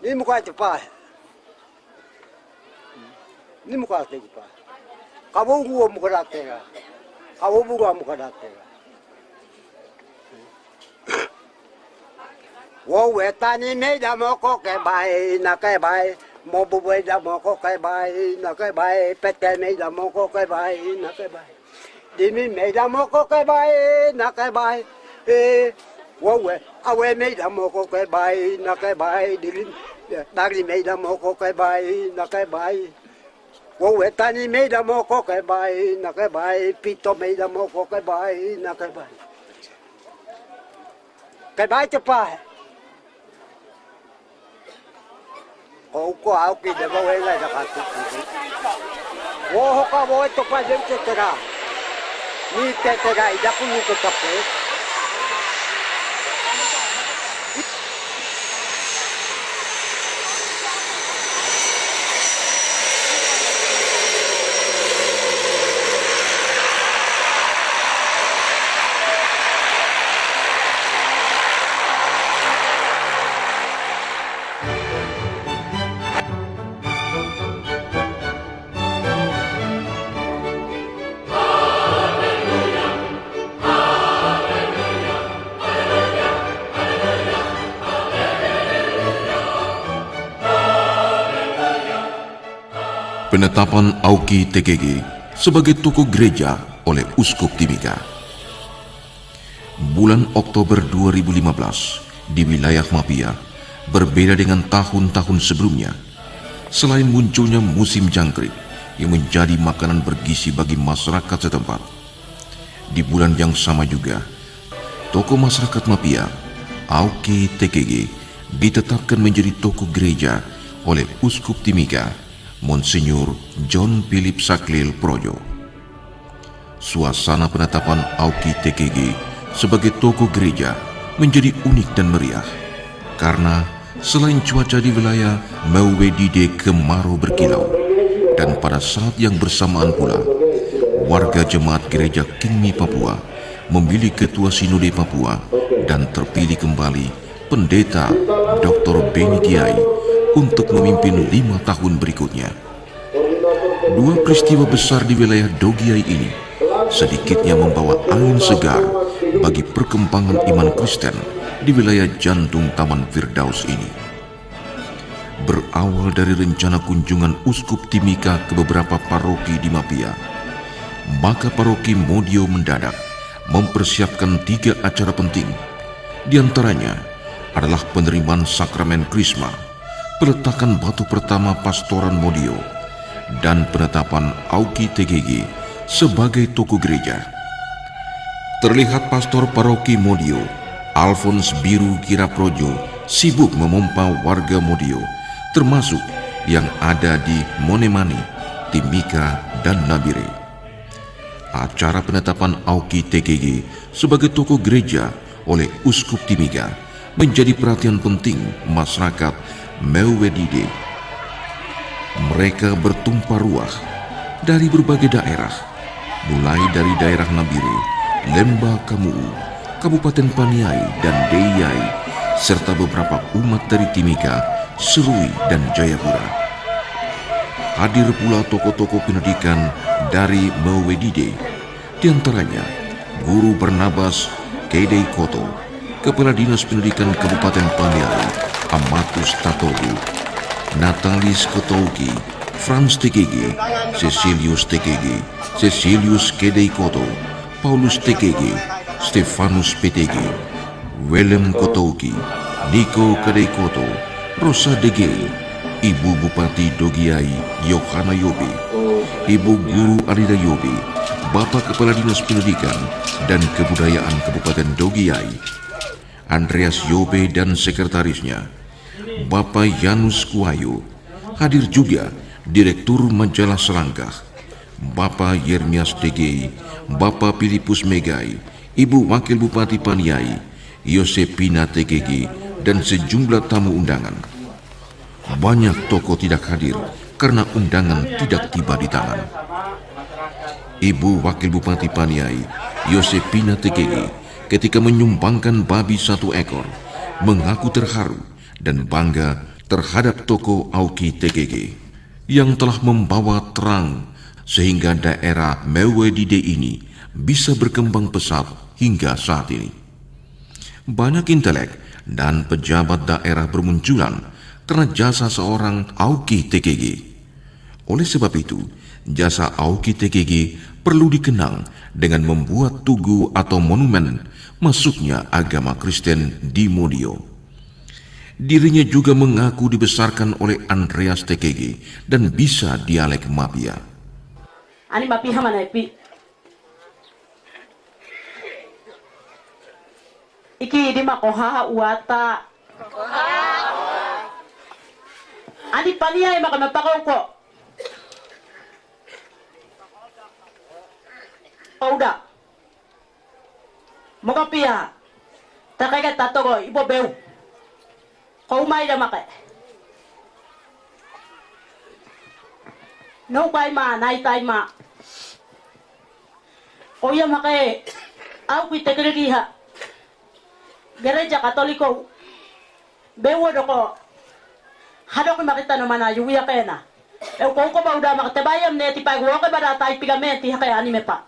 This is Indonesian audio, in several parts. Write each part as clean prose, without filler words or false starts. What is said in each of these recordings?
Ni muka cepat. Ni muka cepat. Kamu gua muka datera. Kamu gua muka datera. Wo wetani me da moko ke bai na ke bai. Mo bu we da moko ke bai na ke bai. Pete me da moko ke bai na ke bai. Dimi me da moko ke bai na ke bai. Wo we awe me da moko ke bai na ke bai. Dari me da moko ke bai na ke bai. Wo we tani me da moko ke bai na ke bai. Pito me da moko ke bai na ke bai. Ke bai cepat. Kau kau kita bawa lagi dah kasih. Wah, kau bawa tu pasal cetera. Ni cetera, ida pun ni tetap. Penetapan Auki TKG sebagai tokoh gereja oleh Uskup Timika. Bulan Oktober 2015 di wilayah Mapia berbeda dengan tahun-tahun sebelumnya. Selain munculnya musim jangkrik yang menjadi makanan bergizi bagi masyarakat setempat, di bulan yang sama juga tokoh masyarakat Mapia, Auki TKG, ditetapkan menjadi tokoh gereja oleh Uskup Timika, Monsinyur John Philip Saklil Projo. Suasana penetapan Auki TKG sebagai tokoh gereja menjadi unik dan meriah karena selain cuaca di wilayah Mewedide kemarau berkilau, dan pada saat yang bersamaan pula warga jemaat gereja Kingmi Papua memilih ketua Sinode Papua dan terpilih kembali Pendeta Dr. Beni Kiai untuk memimpin 5 tahun berikutnya. Dua peristiwa besar di wilayah Dogiai ini sedikitnya membawa angin segar bagi perkembangan iman Kristen di wilayah jantung Taman Firdaus ini. Berawal dari rencana kunjungan Uskup Timika ke beberapa paroki di Mapia, maka paroki Modio mendadak mempersiapkan 3 acara penting. Di antaranya adalah penerimaan sakramen Krisma, peletakan batu pertama pastoran Modio, dan penetapan Auki TKG sebagai tokoh gereja. Terlihat pastor paroki Modio, Alphonse Biru Kiraprojo, sibuk memompa warga Modio, termasuk yang ada di Monemani, Timika, dan Nabire. Acara penetapan Auki TKG sebagai tokoh gereja oleh Uskup Timika menjadi perhatian penting masyarakat Mewedide. Mereka bertumpah ruah dari berbagai daerah, mulai dari daerah Nabire, Lemba Kamuu, Kabupaten Paniai dan Deyai, serta beberapa umat dari Timika, Serui, dan Jayapura. Hadir pula tokoh-tokoh pendidikan dari Mewedide, di antaranya Guru Barnabas Kedei Koto, Kepala Dinas Pendidikan Kabupaten Paniai, Amatus Tatogu, Natalis Kotouki, Franz TKG, Cecilius TKG, Cecilius Kedei Koto, Paulus TKG, Stefanus PTG, Willem Kotouki, Niko Kedei Koto, Rosa Degei, Ibu Bupati Dogiai Yohana Yobe, Ibu Guru Alida Yobe, Bapak Kepala Dinas Pendidikan dan Kebudayaan Kabupaten Dogiai, Andreas Yobe dan sekretarisnya, Bapak Yanus Kuayu. Hadir juga Direktur Majalah Selangkah, Bapak Yermias Degei, Bapak Filipus Megai, Ibu Wakil Bupati Paniai, Yosepina TKG, dan sejumlah tamu undangan. Banyak tokoh tidak hadir karena undangan tidak tiba di tangan. Ibu Wakil Bupati Paniai, Yosepina TKG, ketika menyumbangkan babi 1 ekor, mengaku terharu dan bangga terhadap tokoh Auki TKG yang telah membawa terang sehingga daerah Mewedide ini bisa berkembang pesat hingga saat ini. Banyak intelek dan pejabat daerah bermunculan karena jasa seorang Auki TKG. Oleh sebab itu, jasa Auki TKG perlu dikenang dengan membuat tugu atau monumen masuknya agama Kristen di Modio. Dirinya juga mengaku dibesarkan oleh Andreas TKG dan bisa dialek Mapia. Ani Mapia mana pi? Iki di makoha uata. Ani pania yang makan mapakaw ko. Udah. Moga pia. Takay tato ko ibo beu. Kau mai dah makai. No kai ma nai tai ma. Oya makai. Aku itekregi ha. Gereja Katoliko. Bewo doko. Hadok makita no mana yuya kena. Kau ko ba udah makatabayam ne tipay ko ka ba tay pigamenti ha kaya anime pa.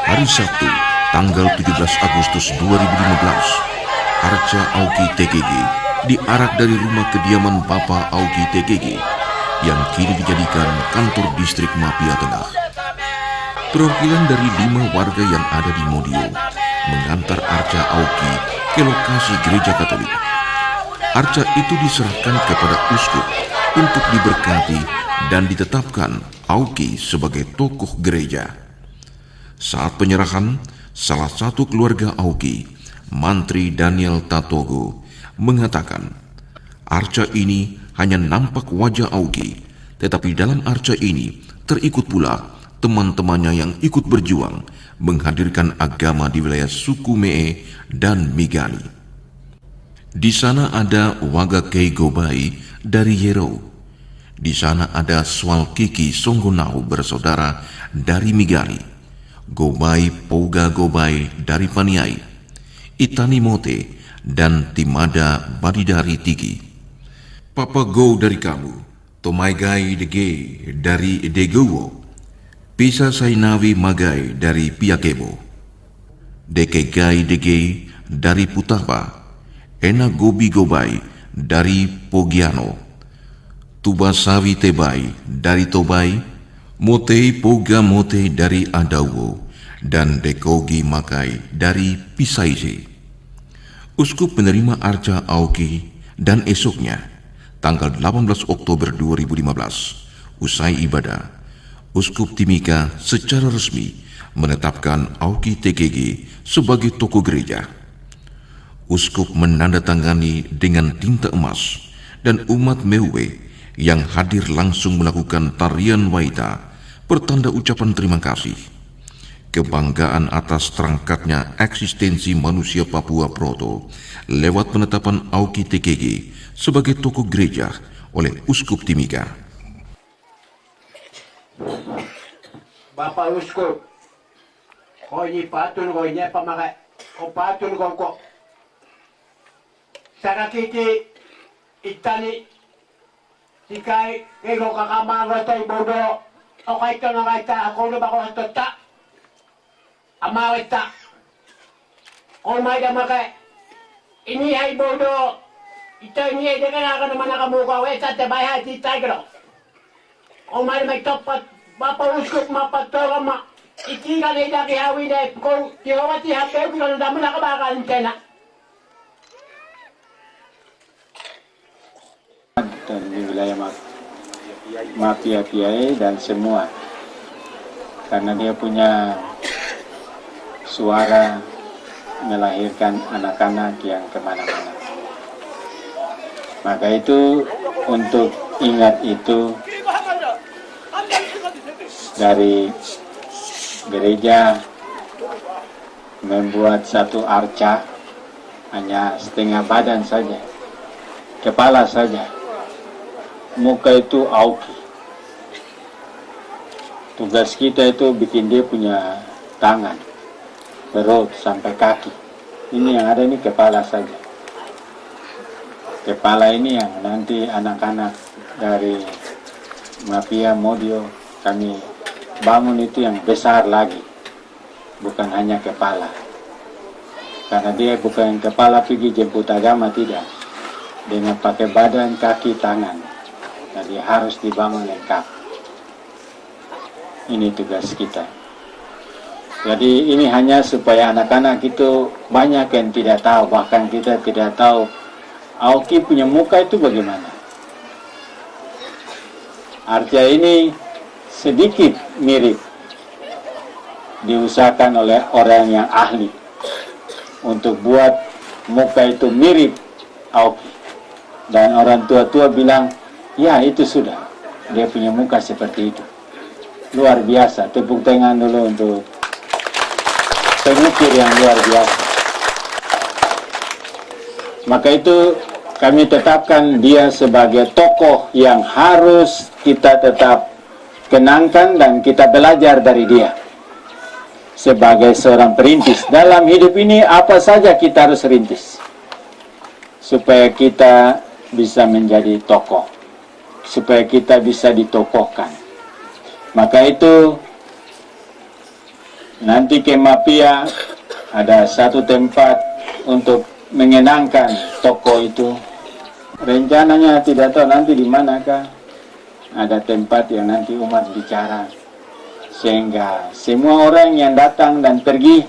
Hari Sabtu, tanggal 17 Agustus 2015, Arca Auki TKG diarak dari rumah kediaman Bapak Auki TKG yang kini dijadikan kantor distrik Mapia Tengah. Perwakilan dari 5 warga yang ada di Modio mengantar Arca Auki ke lokasi gereja Katolik. Arca itu diserahkan kepada uskup untuk diberkati dan ditetapkan Auki sebagai tokoh gereja. Saat penyerahan, salah satu keluarga Auki, Mantri Daniel Tatogo, mengatakan, arca ini hanya nampak wajah Auki, tetapi dalam arca ini terikut pula teman-temannya yang ikut berjuang menghadirkan agama di wilayah suku Mee dan Migani. Di sana ada Waga Kei Gobai dari Yero. Di sana ada Swal Kiki Songgonau bersaudara dari Migani. Gobai Poga Gobai dari Paniai, Itani Mote, dan Timada Badidari Tigi. Papa Go dari kamu, Tomaigai Dege dari Degowo, Pisa Sainawi Magai dari Piakebo, Dekegai Dege dari Putapa, Ena Gobi Gobai dari Pogiano, Tuba Sawi Tebai dari Tobai, Motei Poga Mote dari Adawo, dan Dekogi Makai dari Pisaisi. Uskup menerima arca Auki dan esoknya, tanggal 18 Oktober 2015, usai ibadah, Uskup Timika secara resmi menetapkan Auki TKG sebagai tokoh gereja. Uskup menandatangani dengan tinta emas dan umat Mewe yang hadir langsung melakukan tarian waita pertanda ucapan terima kasih. Kebanggaan atas terangkatnya eksistensi manusia Papua Proto lewat penetapan Auki TKG sebagai tokoh gereja oleh Uskup Timika. Bapak Uskup, ko ini patun ko ini pamakai, ko patun ko. Sakakiti itani sikai kego kakamaga tay bodo o kaito na kaita ako na bako hatota amawita o may damake ini ay bodo ito ini ay dekana ka naman nakamuka wesa te bahay ti tagro o may topat Bapak Uskup mapatora ma iti ka na idaki hawin ay kung tiwati hape kung ano damo nakabakan kena. Dan di wilayah Mafia Kiai dan semua, karena dia punya suara melahirkan anak-anak yang kemana-mana. Maka itu untuk ingat itu dari gereja membuat satu arca hanya setengah badan saja, kepala saja. Muka itu Auki. Tugas kita itu bikin dia punya tangan, perut sampai kaki. Ini yang ada ini kepala saja. Kepala ini yang nanti anak-anak dari Mafia Modio kami bangun itu yang besar lagi, bukan hanya kepala. Karena dia bukan kepala pergi jemput agama, tidak. Dengan pakai badan, kaki, tangan. Jadi harus dibangun lengkap. Ini tugas kita. Jadi ini hanya supaya anak-anak itu banyak yang tidak tahu, bahkan kita tidak tahu Auki punya muka itu bagaimana. Arca ini sedikit mirip, diusahakan oleh orang yang ahli untuk buat muka itu mirip Auki. Dan orang tua-tua bilang, ya itu sudah, dia punya muka seperti itu. Luar biasa, tepuk tangan dulu untuk pengukir yang luar biasa. Maka itu kami tetapkan dia sebagai tokoh yang harus kita tetap kenangkan dan kita belajar dari dia. Sebagai seorang perintis, dalam hidup ini apa saja kita harus rintis supaya kita bisa menjadi tokoh, supaya kita bisa ditokohkan. Maka itu nanti ke Mafia ada satu tempat untuk mengenangkan tokoh itu. Rencananya tidak tahu nanti di manakah ada tempat yang nanti umat bicara, sehingga semua orang yang datang dan pergi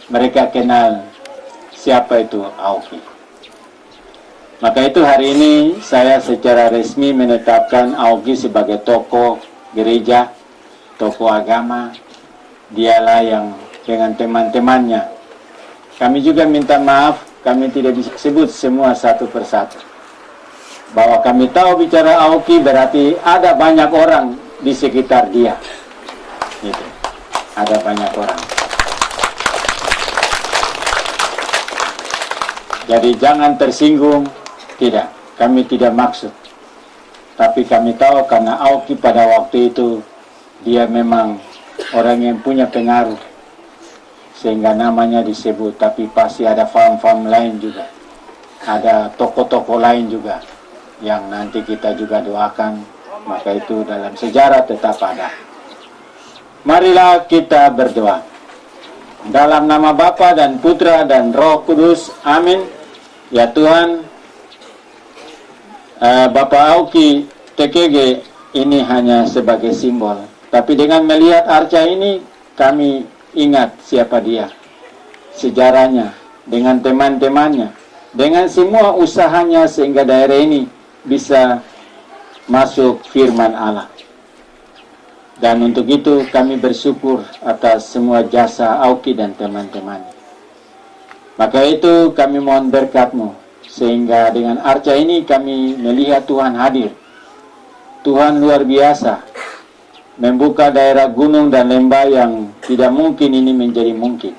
mereka kenal siapa itu Auki. Maka itu hari ini saya secara resmi menetapkan Auki sebagai tokoh gereja, tokoh agama. Dialah yang dengan teman-temannya. Kami juga minta maaf, kami tidak bisa sebut semua satu persatu. Bahwa kami tahu bicara Auki berarti ada banyak orang di sekitar dia. Gitu. Ada banyak orang. Jadi jangan tersinggung. Tidak, kami tidak maksud. Tapi kami tahu karena Auki pada waktu itu dia memang orang yang punya pengaruh sehingga namanya disebut. Tapi pasti ada fam-fam lain juga, ada tokoh-tokoh lain juga yang nanti kita juga doakan. Maka itu dalam sejarah tetap ada. Marilah kita berdoa. Dalam nama Bapa dan Putra dan Roh Kudus, amin. Ya Tuhan, Bapak Auki TKG ini hanya sebagai simbol. Tapi dengan melihat arca ini, kami ingat siapa dia, sejarahnya, dengan teman-temannya, dengan semua usahanya sehingga daerah ini bisa masuk firman Allah. Dan untuk itu kami bersyukur atas semua jasa Auki dan teman-teman. Maka itu kami mohon berkat-Mu, sehingga dengan arca ini kami melihat Tuhan hadir. Tuhan luar biasa, membuka daerah gunung dan lembah yang tidak mungkin ini menjadi mungkin.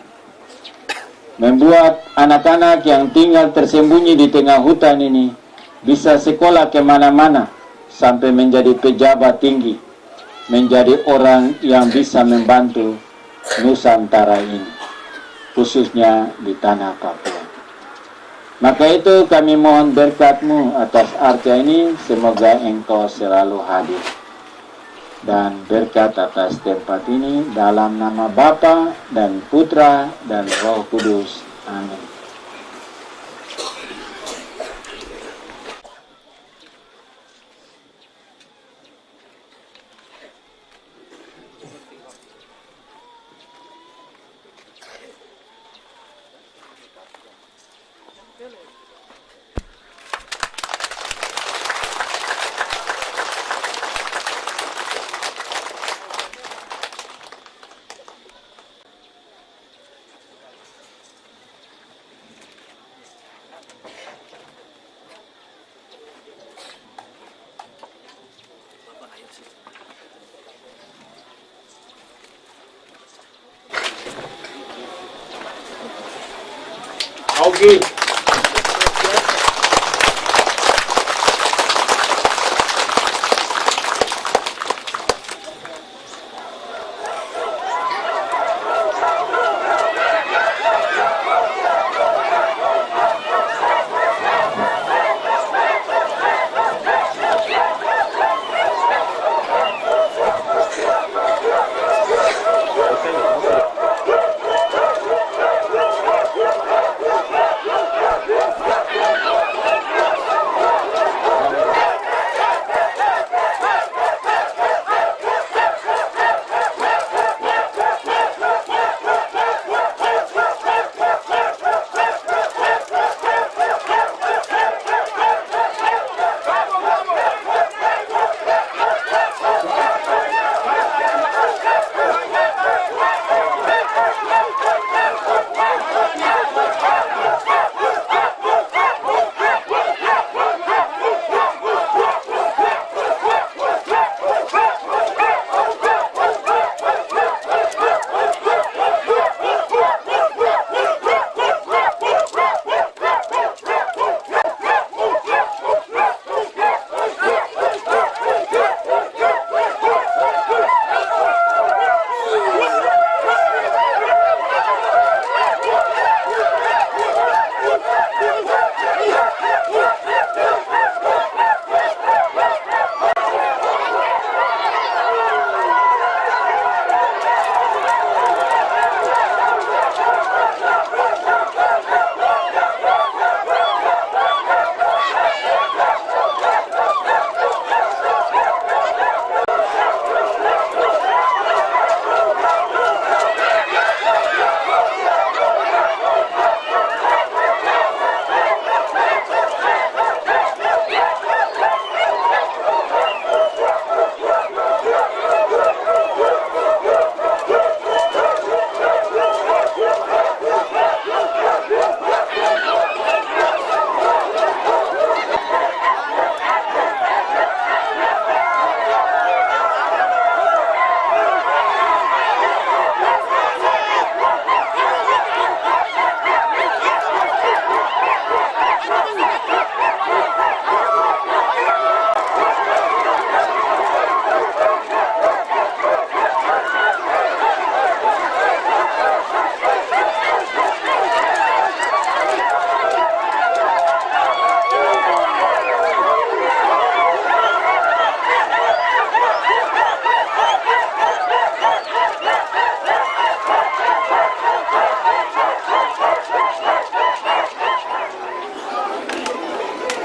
Membuat anak-anak yang tinggal tersembunyi di tengah hutan ini bisa sekolah kemana-mana, sampai menjadi pejabat tinggi, menjadi orang yang bisa membantu Nusantara ini, khususnya di tanah Papua. Maka itu kami mohon berkat-Mu atas arca ini, semoga Engkau selalu hadir. Dan berkat atas tempat ini dalam nama Bapa dan Putra dan Roh Kudus. Amin. Auki.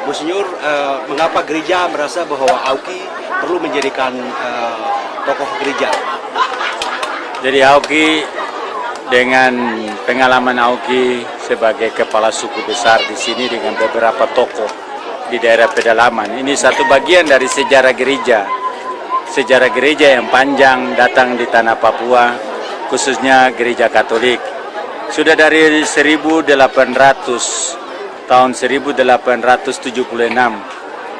Monsinyur, mengapa gereja merasa bahwa Auki perlu menjadikan tokoh gereja? Jadi Auki, dengan pengalaman Auki sebagai kepala suku besar di sini dengan beberapa tokoh di daerah pedalaman, ini satu bagian dari sejarah gereja sejarah gereja yang panjang datang di tanah Papua, khususnya gereja Katolik. Sudah dari 1800, tahun 1876,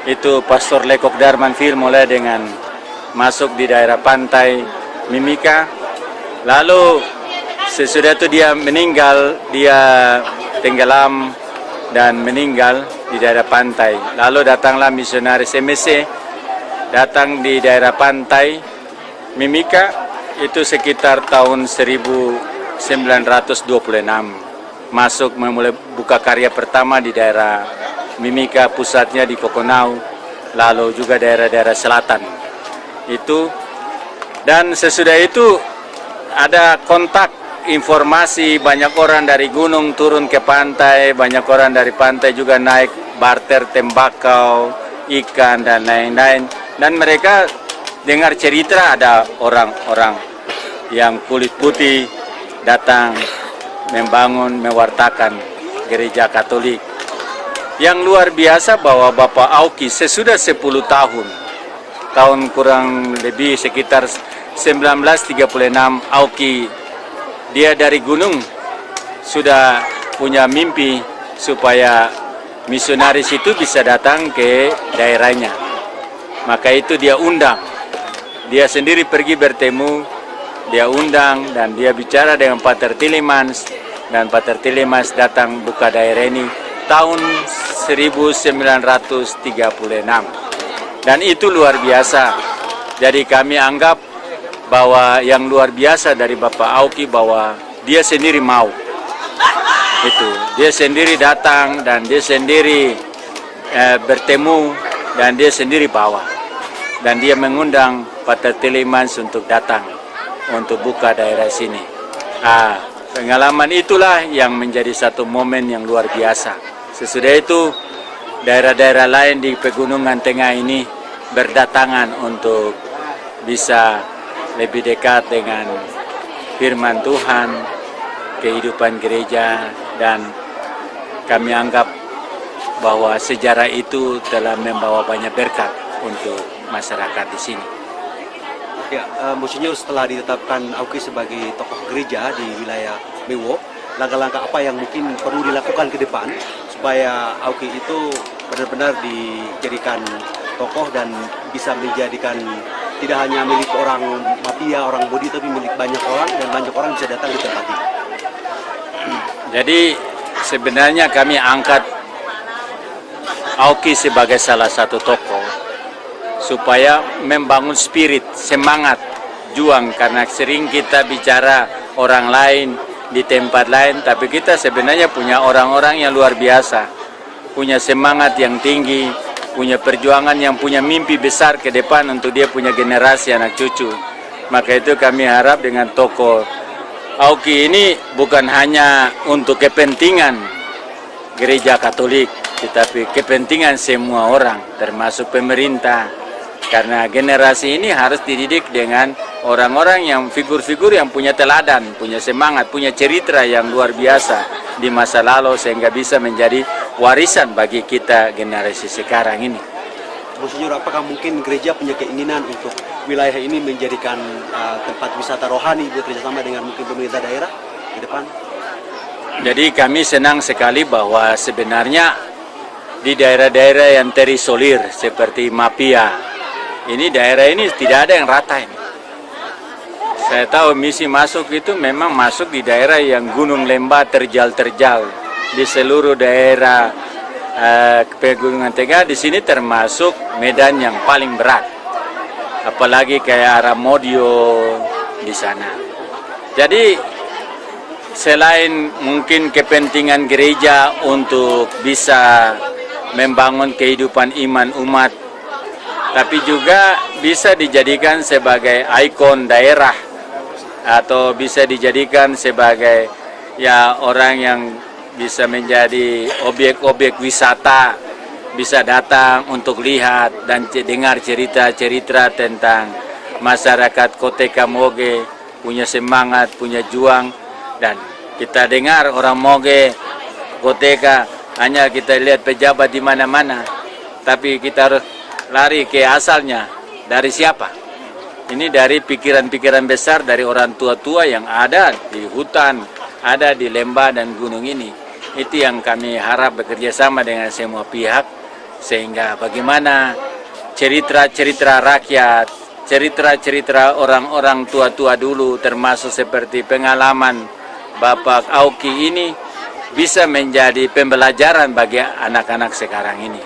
itu Pastor Lekok Darmanville mulai dengan masuk di daerah pantai Mimika. Lalu sesudah itu dia meninggal, dia tenggelam dan meninggal di daerah pantai. Lalu datanglah misionaris MSC, datang di daerah pantai Mimika, itu sekitar tahun 1926. Masuk memulai buka karya pertama di daerah Mimika, pusatnya di Kokonau, lalu juga daerah-daerah selatan. Itu, dan sesudah itu ada kontak informasi, banyak orang dari gunung turun ke pantai, banyak orang dari pantai juga naik barter tembakau, ikan dan lain-lain. Dan mereka dengar cerita ada orang-orang yang kulit putih datang membangun, mewartakan gereja Katolik. Yang luar biasa bahwa Bapak Auki sesudah 10 tahun kurang lebih sekitar 1936, Auki dia dari gunung sudah punya mimpi supaya misionaris itu bisa datang ke daerahnya. Maka itu dia undang, dia sendiri pergi bertemu, dia undang dan dia bicara dengan Pater Tillemans, dan Pater Tillemans datang buka daerah ini tahun 1936. Dan itu luar biasa. Jadi kami anggap bahwa yang luar biasa dari Bapak Auki bahwa dia sendiri mau. Itu, dia sendiri datang dan dia sendiri bertemu dan dia sendiri bawa. Dan dia mengundang Pater Tillemans untuk datang untuk buka daerah sini. Pengalaman itulah yang menjadi satu momen yang luar biasa. Sesudah itu daerah-daerah lain di pegunungan tengah ini berdatangan untuk bisa lebih dekat dengan firman Tuhan, kehidupan gereja, dan kami anggap bahwa sejarah itu telah membawa banyak berkat untuk masyarakat di sini. Ya, Monsinyur, setelah ditetapkan Auki sebagai tokoh gereja di wilayah Mewo, langkah-langkah apa yang mungkin perlu dilakukan ke depan supaya Auki itu benar-benar dijadikan tokoh dan bisa menjadikan tidak hanya milik orang mafia, orang bodi, tapi milik banyak orang dan banyak orang bisa datang di tempat ini. Jadi sebenarnya kami angkat Auki sebagai salah satu tokoh supaya membangun spirit, semangat, juang, karena sering kita bicara orang lain di tempat lain, tapi kita sebenarnya punya orang-orang yang luar biasa, punya semangat yang tinggi, punya perjuangan, yang punya mimpi besar ke depan untuk dia punya generasi anak cucu. Maka itu kami harap dengan tokoh Auki ini bukan hanya untuk kepentingan gereja Katolik, tetapi kepentingan semua orang, termasuk pemerintah. Karena generasi ini harus dididik dengan orang-orang yang figur-figur yang punya teladan, punya semangat, punya cerita yang luar biasa di masa lalu, sehingga bisa menjadi warisan bagi kita generasi sekarang ini. Monsinyur, apakah mungkin gereja punya keinginan untuk wilayah ini menjadikan tempat wisata rohani bekerjasama dengan mungkin pemerintah daerah ke depan? Jadi kami senang sekali bahwa sebenarnya di daerah-daerah yang terisolir seperti Mapia, ini daerah ini tidak ada yang rata ini. Saya tahu misi masuk itu memang masuk di daerah yang gunung lembah terjal-terjal di seluruh daerah pegunungan tengah. Di sini termasuk medan yang paling berat, apalagi kayak arah Modio di sana. Jadi selain mungkin kepentingan gereja untuk bisa membangun kehidupan iman umat, tapi juga bisa dijadikan sebagai ikon daerah atau bisa dijadikan sebagai ya orang yang bisa menjadi objek-objek wisata, bisa datang untuk lihat dan dengar cerita-cerita tentang masyarakat Koteka Moge, punya semangat, punya juang. Dan kita dengar orang Moge, Koteka, hanya kita lihat pejabat di mana-mana, tapi kita harus lari ke asalnya. Dari siapa? Ini dari pikiran-pikiran besar dari orang tua-tua yang ada di hutan, ada di lembah dan gunung ini. Itu yang kami harap bekerja sama dengan semua pihak, sehingga bagaimana cerita-cerita rakyat, cerita-cerita orang-orang tua-tua dulu, termasuk seperti pengalaman Bapak Auki ini, bisa menjadi pembelajaran bagi anak-anak sekarang ini.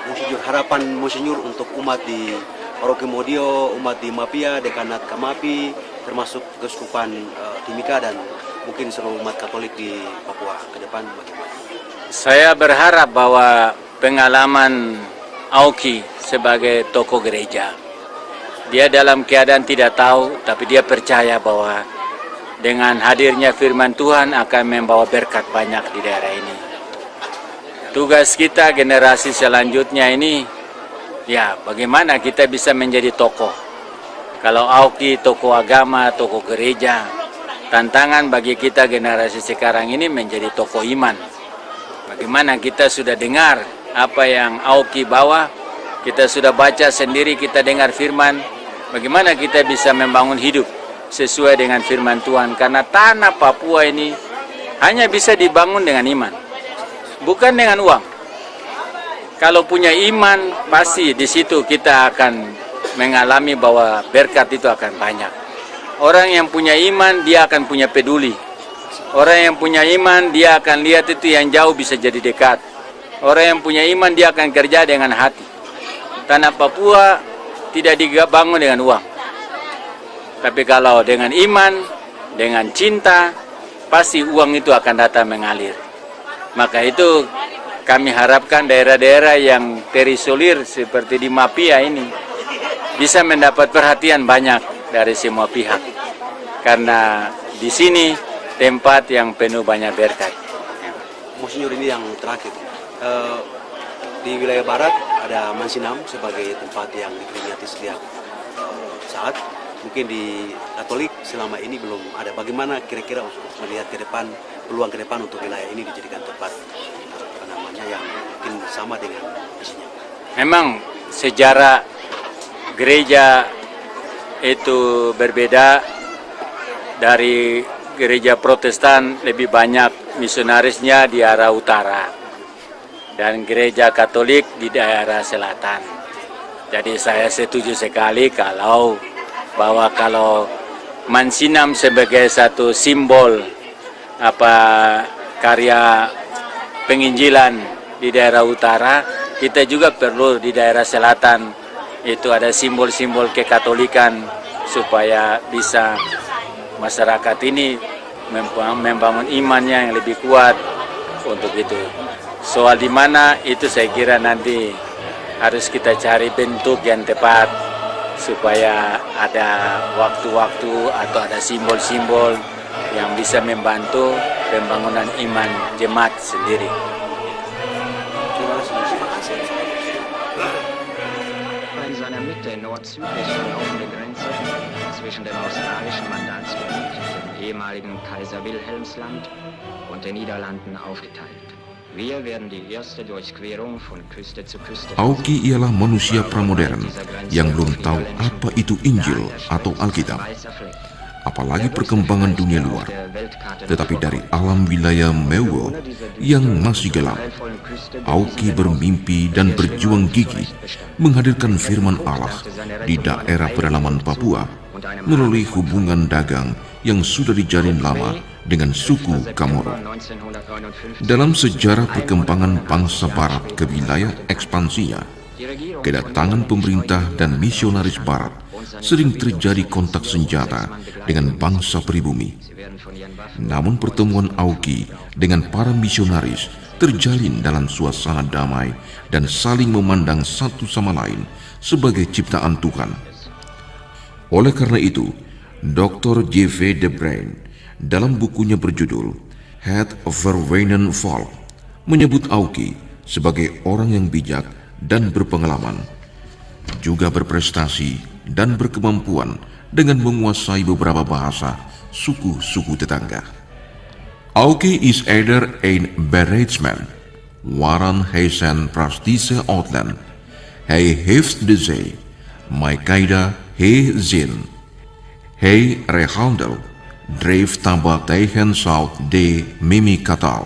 Monsinyur, harapan Monsinyur untuk umat di Paroki Modio, umat di Mapia, Dekanat Kamapi, termasuk Keuskupan Timika dan mungkin seluruh umat Katolik di Papua ke depan bagaimana? Saya berharap bahwa pengalaman Auki sebagai tokoh gereja, dia dalam keadaan tidak tahu, tapi dia percaya bahwa dengan hadirnya firman Tuhan akan membawa berkat banyak di daerah ini. Tugas kita generasi selanjutnya ini, ya bagaimana kita bisa menjadi tokoh. Kalau Auki tokoh agama, tokoh gereja, tantangan bagi kita generasi sekarang ini menjadi tokoh iman. Bagaimana kita sudah dengar apa yang Auki bawa, kita sudah baca sendiri, kita dengar firman, bagaimana kita bisa membangun hidup sesuai dengan firman Tuhan. Karena tanah Papua ini hanya bisa dibangun dengan iman, bukan dengan uang. Kalau punya iman, pasti di situ kita akan mengalami bahwa berkat itu akan banyak. Orang yang punya iman, dia akan punya peduli. Orang yang punya iman, dia akan lihat itu yang jauh bisa jadi dekat. Orang yang punya iman, dia akan kerja dengan hati. Tanah Papua tidak dibangun dengan uang. Tapi kalau dengan iman, dengan cinta, pasti uang itu akan datang mengalir. Maka itu kami harapkan daerah-daerah yang terisolir seperti di Mapia ini bisa mendapat perhatian banyak dari semua pihak. Karena di sini tempat yang penuh banyak berkat. Monsinyur, ini yang terakhir. Di wilayah barat ada Mansinam sebagai tempat yang diperingati setiap saat. Mungkin di Katolik selama ini belum ada. Bagaimana kira-kira untuk melihat ke depan, peluang ke depan untuk wilayah ini dijadikan tempat yang mungkin sama dengan isinya? Memang sejarah gereja itu berbeda. Dari gereja Protestan lebih banyak misionarisnya di arah utara dan gereja Katolik di daerah selatan. Jadi saya setuju sekali kalau Mansinam sebagai satu simbol karya penginjilan di daerah utara, kita juga perlu di daerah selatan itu ada simbol-simbol kekatolikan supaya bisa masyarakat ini membangun imannya yang lebih kuat untuk itu. Soal di mana itu saya kira nanti harus kita cari bentuk yang tepat supaya ada waktu-waktu atau ada simbol-simbol yang bisa membantu pembangunan iman jemaat sendiri. In seiner Mitte nord-südlich verlaufende Grenze zwischen dem australischen Mandatsgebiet, dem ehemaligen Kaiser Wilhelmsland und den Niederlanden aufgeteilt. Wir werden die erste Durchquerung von Küste zu Küste. Auki ialah manusia pramodern yang belum tahu apa itu Injil atau Alkitab, apalagi perkembangan dunia luar. Tetapi dari alam wilayah Mewo yang masih gelap, Auki bermimpi dan berjuang gigih menghadirkan firman Allah di daerah pedalaman Papua melalui hubungan dagang yang sudah dijalin lama dengan suku Kamoro. Dalam sejarah perkembangan bangsa Barat ke wilayah ekspansinya, kedatangan pemerintah dan misionaris Barat sering terjadi kontak senjata dengan bangsa pribumi. Namun pertemuan Auki dengan para misionaris terjalin dalam suasana damai dan saling memandang satu sama lain sebagai ciptaan Tuhan. Oleh karena itu, Dr. J.V. de Bruin dalam bukunya berjudul Het Verwenen Volk menyebut Auki sebagai orang yang bijak dan berpengalaman, juga berprestasi dan berkemampuan dengan menguasai beberapa bahasa suku-suku tetangga. Auki is either een bereidsman, waaran hij zijn praktische uitland. Hij heeft de zee, Maikaida He Zin, He Rehandel, Dreef Tamba Teihen South de Mimi Katal.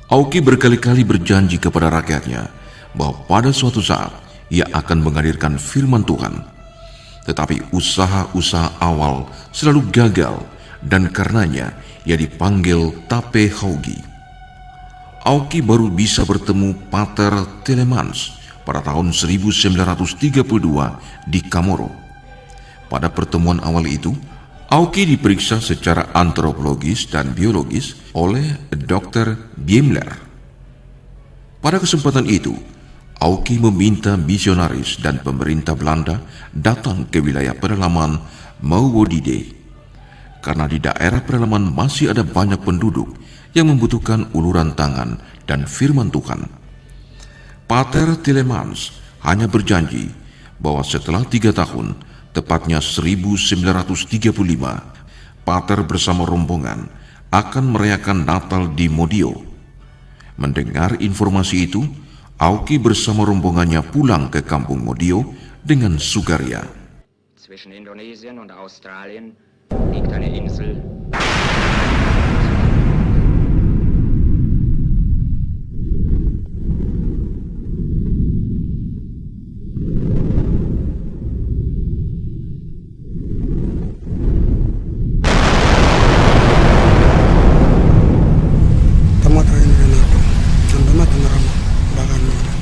Auki berkali-kali berjanji kepada rakyatnya bahwa pada suatu saat ia akan menghadirkan firman Tuhan. Tetapi usaha-usaha awal selalu gagal dan karenanya ia dipanggil Tape Haugi. Auki baru bisa bertemu Pater Telemans pada tahun 1932 di Kamoro. Pada pertemuan awal itu, Auki diperiksa secara antropologis dan biologis oleh Dr. Biemler. Pada kesempatan itu, Auki meminta misionaris dan pemerintah Belanda datang ke wilayah pedalaman Mauwodide. Karena di daerah pedalaman masih ada banyak penduduk yang membutuhkan uluran tangan dan firman Tuhan. Pater Telemans hanya berjanji bahwa setelah 3 tahun, tepatnya 1935, Pater bersama rombongan akan merayakan Natal di Modio. Mendengar informasi itu, Auki bersama rombongannya pulang ke kampung Modio dengan sukaria. Zwischen Indonesien und Australien liegt eine Insel.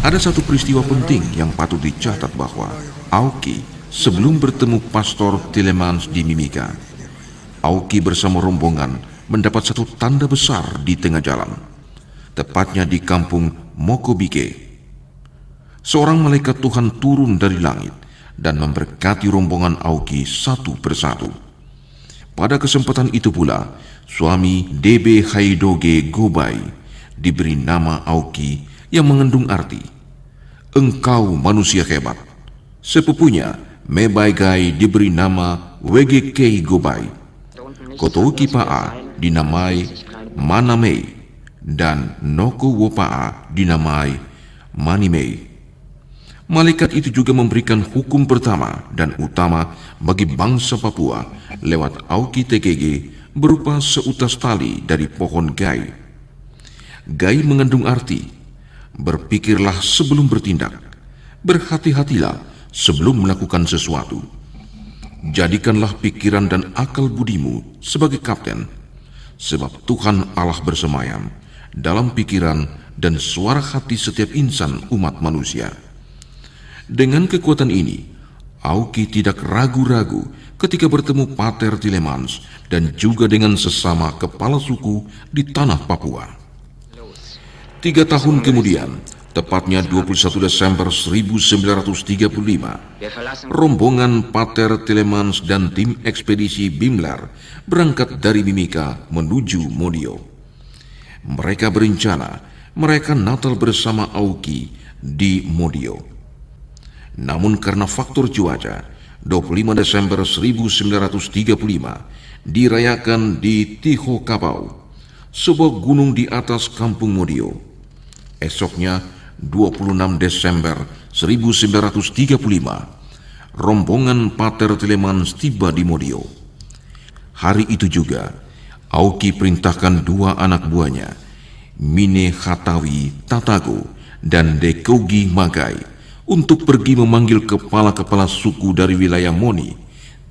Ada satu peristiwa penting yang patut dicatat bahwa Auki sebelum bertemu Pastor Telemans di Mimika, Auki bersama rombongan mendapat satu tanda besar di tengah jalan, tepatnya di kampung Mokobike. Seorang malaikat Tuhan turun dari langit dan memberkati rombongan Auki satu persatu. Pada kesempatan itu pula, suami DB Haidoge Gobai diberi nama Auki yang mengandung arti engkau manusia hebat. Sepupunya Mebaigai diberi nama Wegekei Gobai. Kotoki Pa'a dinamai Manamei dan Noko Wopa'a dinamai Manimei. Malaikat itu juga memberikan hukum pertama dan utama bagi bangsa Papua lewat Auki TKG berupa seutas tali dari pohon gai. Gai mengandung arti berpikirlah sebelum bertindak, berhati-hatilah sebelum melakukan sesuatu. Jadikanlah pikiran dan akal budimu sebagai kapten, sebab Tuhan Allah bersemayam dalam pikiran dan suara hati setiap insan umat manusia. Dengan kekuatan ini, Auki tidak ragu-ragu ketika bertemu Pater Telemans dan juga dengan sesama kepala suku di tanah Papua. 3 tahun kemudian, tepatnya 21 Desember 1935, rombongan Pater Telemans dan tim ekspedisi Biemler berangkat dari Mimika menuju Modio. Mereka berencana merayakan Natal bersama Auki di Modio. Namun karena faktor cuaca, 25 Desember 1935 dirayakan di Tiho Kapau, sebuah gunung di atas kampung Modio. Esoknya, 26 Desember 1935, rombongan Pater Telemans tiba di Modio. Hari itu juga, Auki perintahkan 2 anak buahnya, Mine Hatawi Tatago dan Dekogi Magai, untuk pergi memanggil kepala-kepala suku dari wilayah Moni,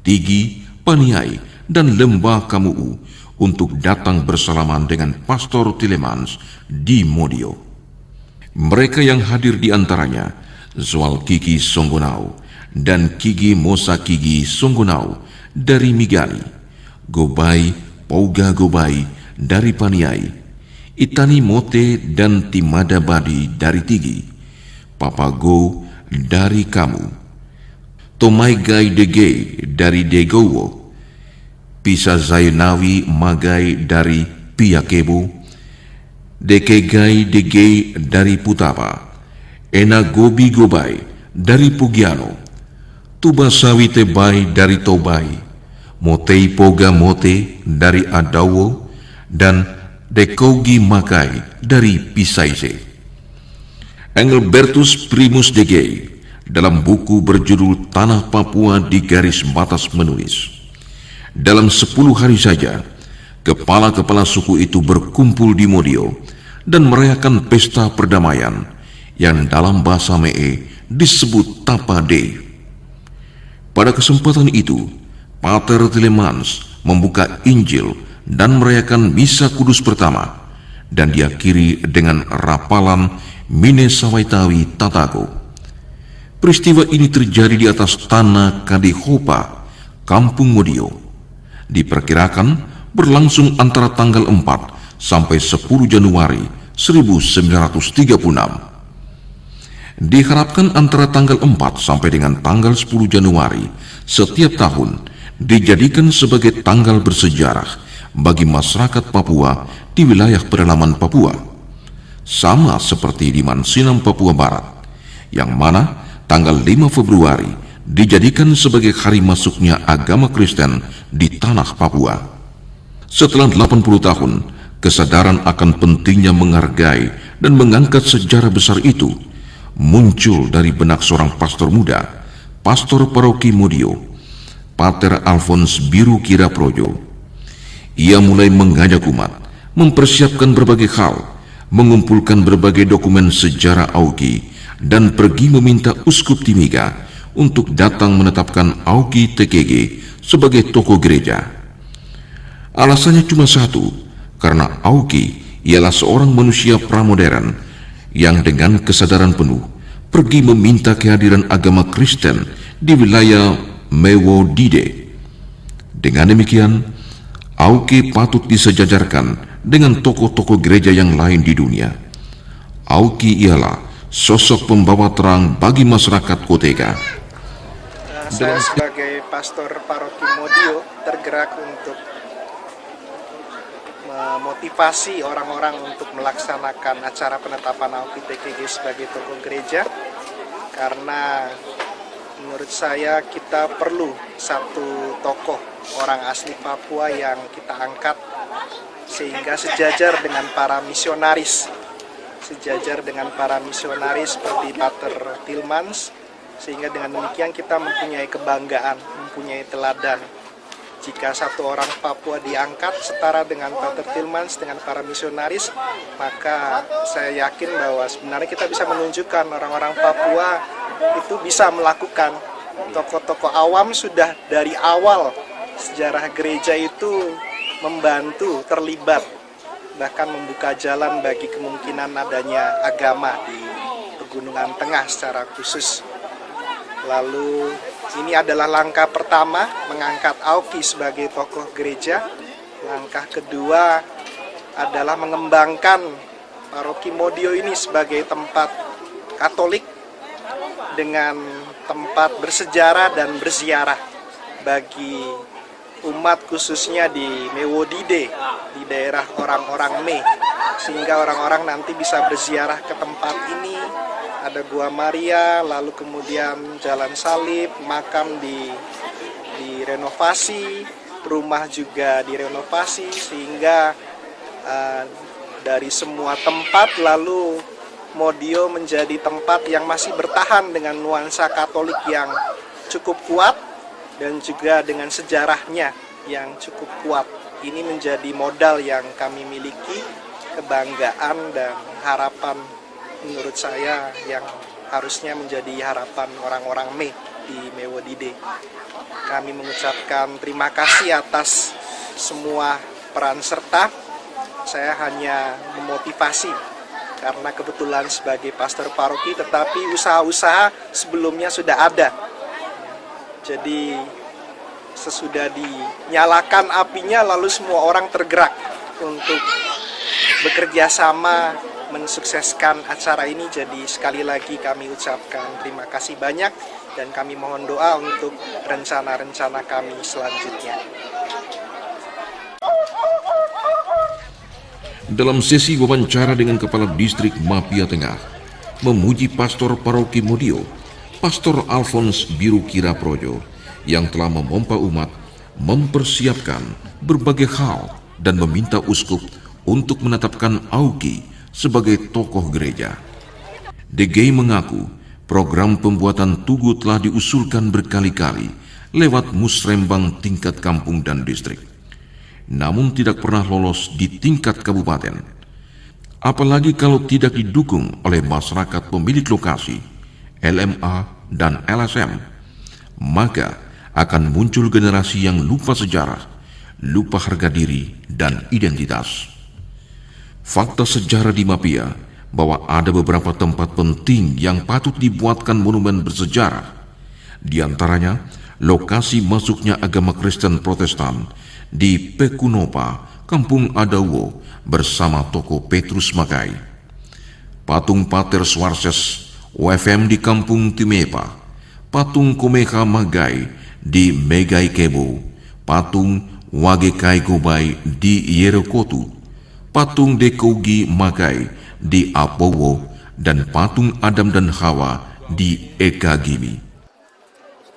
Tigi, Paniai, dan Lembah Kamuu untuk datang bersalaman dengan Pastor Telemans di Modio. Mereka yang hadir di antaranya Zwal Kiki Songgonau dan Kigi Mosa Kigi Songgonau dari Migani, Gobai Pauga Gobai dari Paniai, Itani Mote dan Timada Badi dari Tigi, Papago dari Kamu, Tomai Gai Dege dari Degowo, Pisa Zainawi Magai dari Piakebo, Dekegai Dege dari Putapa, Ena Gobi Gobai dari Pugiano, Tubasawi Tebai dari Tobai, Motei Poga Mote dari Adawo, dan Dekogi Makai dari Pisaise. Engelbertus Primus Dege dalam buku berjudul Tanah Papua di Garis Batas menulis, dalam 10 hari saja, kepala-kepala suku itu berkumpul di Modio dan merayakan pesta perdamaian yang dalam bahasa Mee disebut Tapa Day. Pada kesempatan itu, Pater Tillemans membuka Injil dan merayakan Misa Kudus pertama dan diakhiri dengan rapalan Mine Sawaitawi Tatago. Peristiwa ini terjadi di atas tanah Kadihopa, Kampung Modio. Diperkirakan berlangsung antara tanggal 4 sampai 10 Januari 1936. Diharapkan antara tanggal 4 sampai dengan tanggal 10 Januari setiap tahun dijadikan sebagai tanggal bersejarah bagi masyarakat Papua di wilayah pedalaman Papua. Sama seperti di Mansinam, Papua Barat, yang mana tanggal 5 Februari dijadikan sebagai hari masuknya agama Kristen di tanah Papua. Setelah 80 tahun, kesadaran akan pentingnya menghargai dan mengangkat sejarah besar itu muncul dari benak seorang pastor muda, pastor paroki Modio, Pater Alphonse Biru Kiraprojo. Ia mulai mengajak umat mempersiapkan berbagai hal, mengumpulkan berbagai dokumen sejarah Auki, dan pergi meminta Uskup Timiga untuk datang menetapkan Auki TKG sebagai tokoh gereja. Alasannya cuma satu, karena Auki ialah seorang manusia pramodern yang dengan kesadaran penuh pergi meminta kehadiran agama Kristen di wilayah Mewo Dide. Dengan demikian, Auki patut disejajarkan dengan tokoh-tokoh gereja yang lain di dunia. Auki ialah sosok pembawa terang bagi masyarakat Koteka. Saya sebagai pastor paroki Modio tergerak untuk memotivasi orang-orang untuk melaksanakan acara penetapan Auki TKG sebagai tokoh gereja, karena menurut saya kita perlu satu tokoh orang asli Papua yang kita angkat sehingga sejajar dengan para misionaris seperti Pater Tillemans, sehingga dengan demikian kita mempunyai kebanggaan, mempunyai teladan. Jika satu orang Papua diangkat setara dengan Pater Tillemans, dengan para misionaris, maka saya yakin bahwa sebenarnya kita bisa menunjukkan orang-orang Papua itu bisa melakukan. Tokoh-tokoh awam sudah dari awal sejarah gereja itu membantu, terlibat, bahkan membuka jalan bagi kemungkinan adanya agama di Pegunungan Tengah secara khusus. Lalu ini adalah langkah pertama mengangkat Auki sebagai tokoh gereja. Langkah kedua adalah mengembangkan paroki Modio ini sebagai tempat Katolik dengan tempat bersejarah dan berziarah bagi umat, khususnya di Mewodide, di daerah orang-orang Me, sehingga orang-orang nanti bisa berziarah ke tempat ini. Ada Gua Maria, lalu kemudian Jalan Salib, makam direnovasi, rumah juga direnovasi, sehingga dari semua tempat lalu Modio menjadi tempat yang masih bertahan dengan nuansa Katolik yang cukup kuat dan juga dengan sejarahnya yang cukup kuat. Ini menjadi modal yang kami miliki, kebanggaan dan harapan menurut saya yang harusnya menjadi harapan orang-orang Me di Mewodide. Kami mengucapkan terima kasih atas semua peran serta. Saya hanya memotivasi karena kebetulan sebagai pastor paroki, tetapi usaha-usaha sebelumnya sudah ada. Jadi sesudah dinyalakan apinya, lalu semua orang tergerak untuk bekerja sama mensukseskan acara ini. Jadi sekali lagi kami ucapkan terima kasih banyak dan kami mohon doa untuk rencana-rencana kami selanjutnya. Dalam sesi wawancara dengan Kepala Distrik Mapia Tengah, memuji Pastor Paroki Modio, Pastor Alphonse Biru Kiraprojo, yang telah memompa umat, mempersiapkan berbagai hal dan meminta uskup untuk menetapkan Auki sebagai tokoh gereja. DG mengaku program pembuatan tugu telah diusulkan berkali-kali lewat musrembang tingkat kampung dan distrik, namun tidak pernah lolos di tingkat kabupaten. Apalagi kalau tidak didukung oleh masyarakat pemilik lokasi, LMA dan LSM, maka akan muncul generasi yang lupa sejarah, lupa harga diri dan identitas. Fakta sejarah di Mapia bahwa ada beberapa tempat penting yang patut dibuatkan monumen bersejarah. Di antaranya, lokasi masuknya agama Kristen Protestan di Pekunopa, Kampung Adawo bersama toko Petrus Magai. Patung Pater Swarses OFM di Kampung Timepa, patung Komeha Magai di Megai Kebo, patung Wagekai Gobai di Yerokotu, patung Dekogi Magai di Apowo, dan patung Adam dan Hawa di Eka Gimi.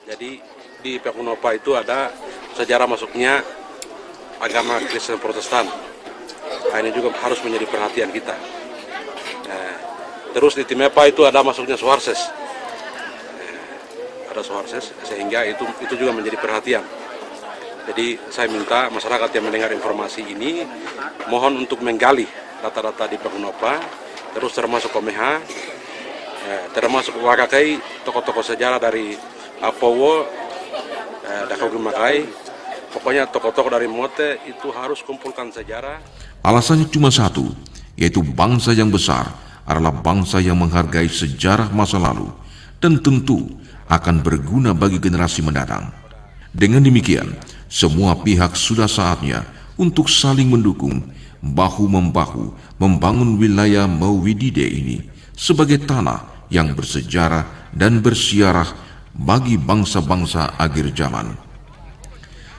Jadi di Pekunopa itu ada sejarah masuknya agama Kristen Protestan. Nah, ini juga harus menjadi perhatian kita. Terus di Timepa itu ada masuknya Swarses. Ada Swarses, sehingga itu juga menjadi perhatian. Jadi saya minta masyarakat yang mendengar informasi ini mohon untuk menggali data-data di Pekunopa, terus termasuk Komeha, termasuk Wakakai, tokoh-tokoh sejarah dari Apowo, Dakogi Makai, pokoknya tokoh-tokoh dari Mote itu harus kumpulkan sejarah. Alasannya cuma satu, yaitu bangsa yang besar adalah bangsa yang menghargai sejarah masa lalu dan tentu akan berguna bagi generasi mendatang. Dengan demikian, semua pihak sudah saatnya untuk saling mendukung, bahu-membahu membangun wilayah Mawidide ini sebagai tanah yang bersejarah dan bersiarah bagi bangsa-bangsa akhir zaman.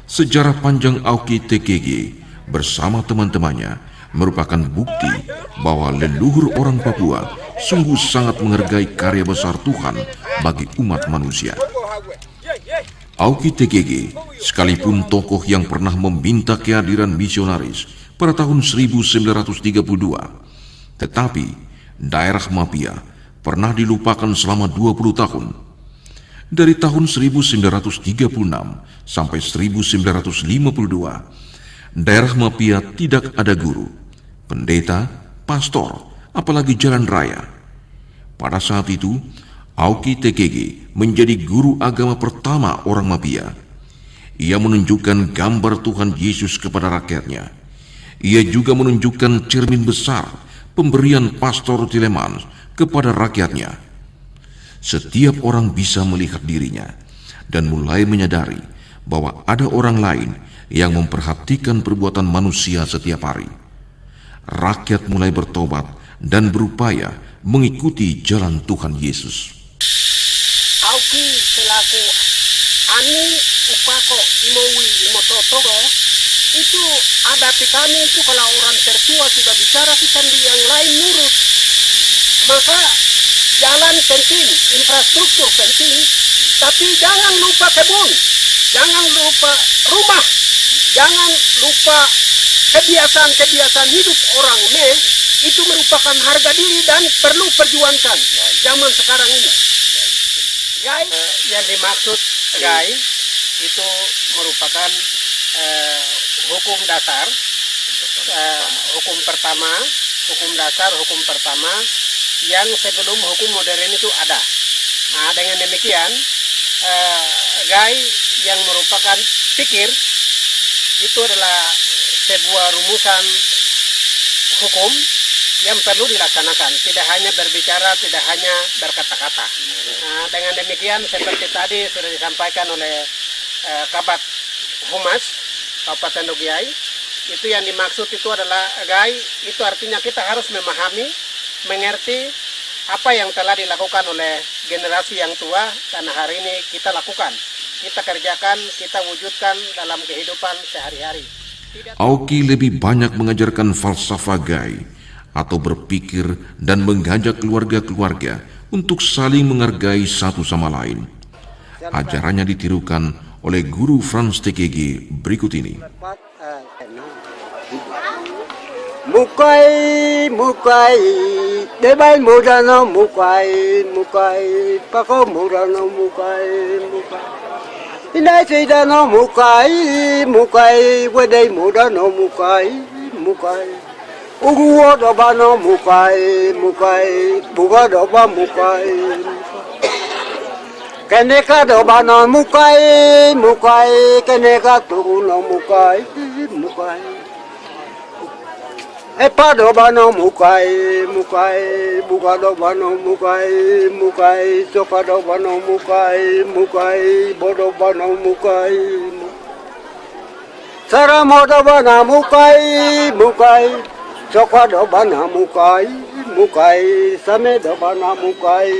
Sejarah panjang Auki TKG bersama teman-temannya merupakan bukti bahwa leluhur orang Papua sungguh sangat menghargai karya besar Tuhan bagi umat manusia. Auki TKG sekalipun tokoh yang pernah meminta kehadiran misionaris pada tahun 1932, tetapi daerah Mapia pernah dilupakan selama 20 tahun. Dari tahun 1936 sampai 1952, daerah Mapia tidak ada guru, pendeta, pastor, apalagi jalan raya. Pada saat itu, Auki TKG menjadi guru agama pertama orang Mapia. Ia menunjukkan gambar Tuhan Yesus kepada rakyatnya. Ia juga menunjukkan cermin besar pemberian Pastor Tilemans kepada rakyatnya. Setiap orang bisa melihat dirinya dan mulai menyadari bahwa ada orang lain yang memperhatikan perbuatan manusia setiap hari. Rakyat mulai bertobat dan berupaya mengikuti jalan Tuhan Yesus. Auki selaku ani upako imowi imototogo itu adat kami itu kalau orang tertua sudah bicara kita yang lain nurut, maka jalan penting, infrastruktur penting, tapi jangan lupa kebun, jangan lupa rumah, jangan lupa kebiasaan-kebiasaan hidup orang itu merupakan harga diri dan perlu perjuangkan zaman sekarang ini. Gai, yang dimaksud Gai itu merupakan hukum dasar, hukum dasar pertama yang sebelum hukum modern itu ada. Nah, dengan demikian Gai yang merupakan pikir itu adalah sebuah rumusan hukum yang perlu dilaksanakan, tidak hanya berbicara, tidak hanya berkata-kata. Nah, dengan demikian seperti tadi sudah disampaikan oleh Kabat Humas Kabupaten Dogiai, itu yang dimaksud itu adalah Gai, itu artinya kita harus memahami, mengerti apa yang telah dilakukan oleh generasi yang tua, karena hari ini kita lakukan, kita kerjakan, kita wujudkan dalam kehidupan sehari-hari. Auki lebih banyak mengajarkan falsafah Gai atau berpikir dan mengajak keluarga-keluarga untuk saling menghargai satu sama lain. Ajarannya ditirukan oleh guru Frans TKG berikut ini. Mukai, mukai, debai mudano mukai, mukai, pako mudano mukai, mukai. Inai sidano mukai, mukai, wedei mudano mukai, mukai. Uguo dobano mukai, mukai, buga doba mukai, keneka dobano mukai, mukai, keneka turuno mukai, mukai. Epa dobano mukai, mukai, buga dobano mukai, mukai, soka dobano mukai, mukai, bodobano mukai. Saramo dobana mukai, mukai, soka dobana mukai, mukai, same dobana mukai,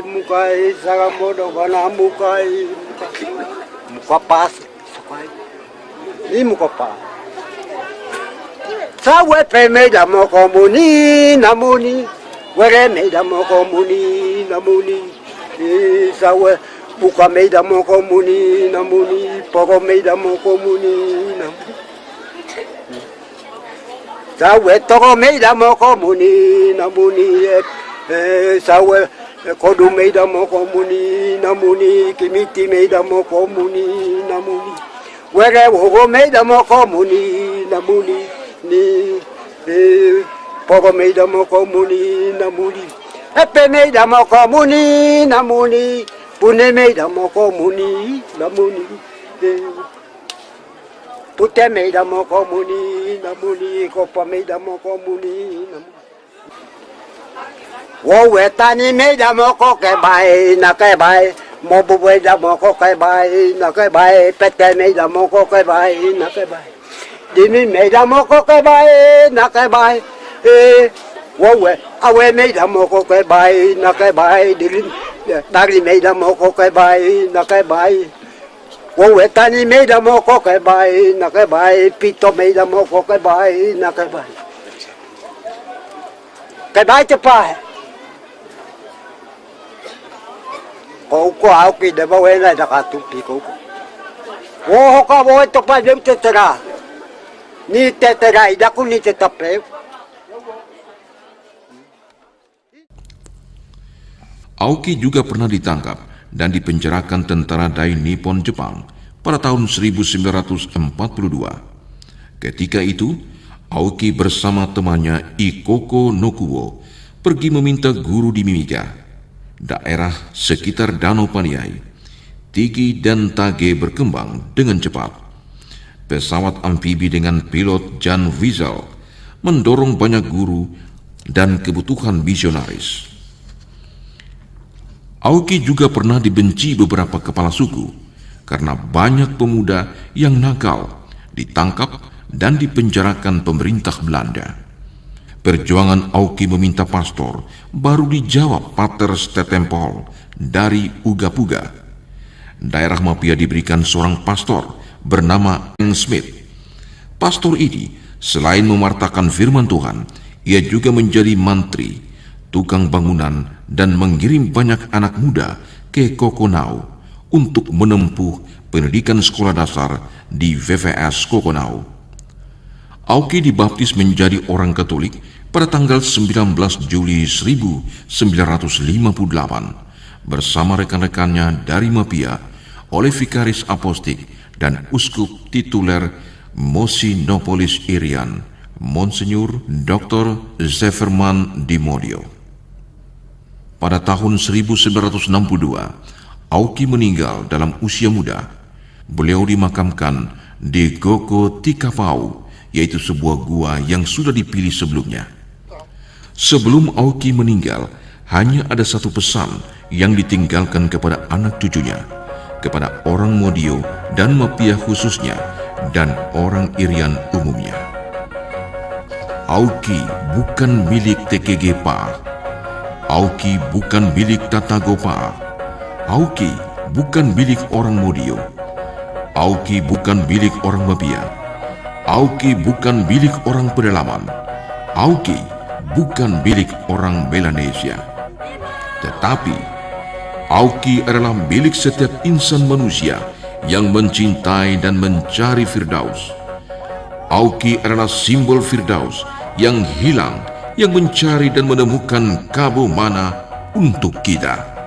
mukai, saramo dobana mukai, mukapas, sokai, ni mukapas. Sawe pe me da mo komuni namuni, were me da mo komuni namuni, sawe buka me da mo komuni namuni, poko me da mo komuni namuni, sawe toko me da mo komuni namuni, sawe kodu me da mo komuni namuni, kimiti me da mo komuni namuni, were wogo me da mo komuni namuni. Ni poco me da mo komuni namuni, epe me da mo komuni namuni, pune me da mo komuni namuni, pute me da mo komuni namuni, kopa me da mo komuni namuni. Wo wetani me da mo koke bai na ke bai, mo buwe da mo koke bai na ke bai, pete me da mo koke bai na ke bai. Dimi me da mo koke bai na ke bai, wowe awe me da mo koke bai na ke bai, dari me da mo koke bai na ke bai, wowe tani me da mo koke bai na ke bai, pito me da mo koke bai na ke bai. Ke bai cepat. Kau ko au ki de bawe na da ka tu pi ko. Wo ka bo to pa dem te tera. Ni tetera ida ku ni tetape. Aoki juga pernah ditangkap dan dipenjarakan tentara Dai Nippon Jepang pada tahun 1942. Ketika itu, Aoki bersama temannya Ikoko Nokuo pergi meminta guru di Mimiga, daerah sekitar Danau Paniai. Tigi dan Tage berkembang dengan cepat. Pesawat amfibi dengan pilot Jan Wiesel mendorong banyak guru dan kebutuhan misionaris. Aoki juga pernah dibenci beberapa kepala suku karena banyak pemuda yang nakal ditangkap dan dipenjarakan pemerintah Belanda. Perjuangan Aoki meminta pastor baru dijawab Pater Stetempol dari Ugapuga. Daerah Mapia diberikan seorang pastor bernama Eng Smith. Pastor ini selain mewartakan firman Tuhan, ia juga menjadi mantri, tukang bangunan, dan mengirim banyak anak muda ke Kokonau untuk menempuh pendidikan sekolah dasar di VVS Kokonau. Aoki dibaptis menjadi orang Katolik pada tanggal 19 Juli 1958 bersama rekan-rekannya dari Mapia oleh Vikaris Apostik dan uskup tituler Mosinopolis Irian, Monsinyur Dr. Zeferman Dimodio. Pada tahun 1962, Aoki meninggal dalam usia muda. Beliau dimakamkan di Goko Tikapau, yaitu sebuah gua yang sudah dipilih sebelumnya. Sebelum Aoki meninggal, hanya ada satu pesan yang ditinggalkan kepada anak cucunya, kepada orang Modio dan Mapia khususnya, dan orang Irian umumnya. Aoki bukan milik TKG Pa. Aoki bukan milik Tatago Pa. Aoki bukan milik orang Modio. Aoki bukan milik orang Mapia. Aoki bukan milik orang pedalaman. Aoki bukan milik orang Melanesia. Tetapi Aoki adalah milik setiap insan manusia yang mencintai dan mencari Firdaus. Aoki adalah simbol Firdaus yang hilang, yang mencari dan menemukan Kabo Mana untuk kita.